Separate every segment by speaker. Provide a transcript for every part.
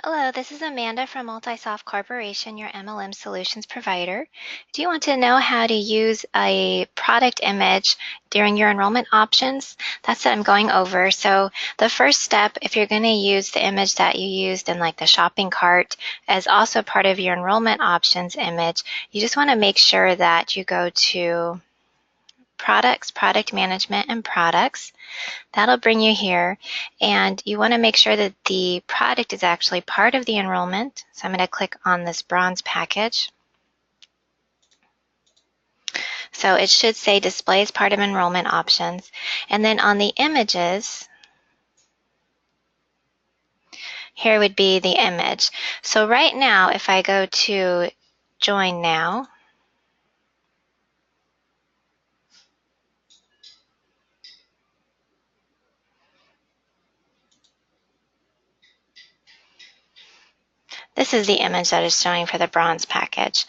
Speaker 1: Hello, this is Amanda from Multisoft Corporation, your MLM solutions provider. Do you want to know how to use a product image during your enrollment options? That's what I'm going over. So the first step, if you're going to use the image that you used in like the shopping cart as also part of your enrollment options image, you just want to make sure that you go to Products, Product Management, and Products. That'll bring you here, and you want to make sure that the product is actually part of the enrollment. So I'm going to click on this bronze package. So it should say display as part of enrollment options. And then on the images, here would be the image. So right now, if I go to Join Now, this is the image that is showing for the bronze package.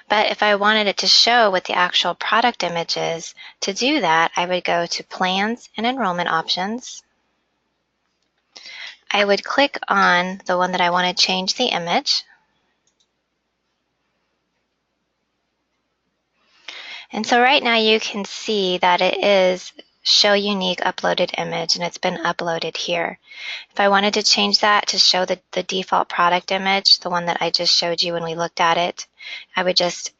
Speaker 1: But if I wanted it to show what the actual product image is, to do that, I would go to Plans and Enrollment Options. I would click on the one that I want to change the image. And so right now you can see that it is Show Unique Uploaded Image, and it's been uploaded here. If I wanted to change that to show the default product image, the one that I just showed you when we looked at it, I would just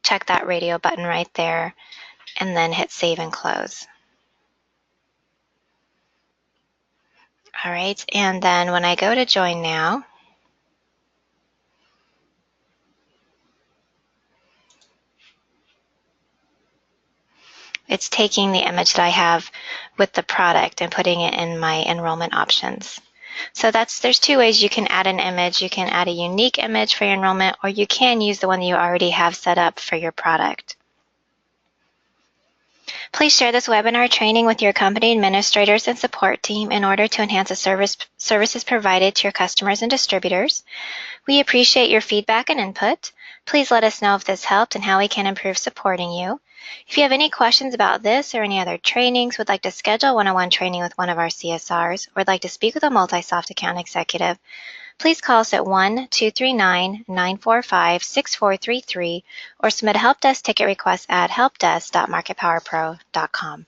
Speaker 1: check that radio button right there and then hit Save and Close. All right, and then when I go to Join Now, it's taking the image that I have with the product and putting it in my enrollment options. So there's two ways you can add an image. You can add a unique image for your enrollment, or you can use the one that you already have set up for your product. Please share this webinar training with your company administrators and support team in order to enhance the services provided to your customers and distributors. We appreciate your feedback and input. Please let us know if this helped and how we can improve supporting you. If you have any questions about this or any other trainings, would like to schedule one-on-one training with one of our CSRs, or would like to speak with a Multisoft account executive, please call us at 1-239-945-6433 or submit a help desk ticket request at helpdesk.marketpowerpro.com.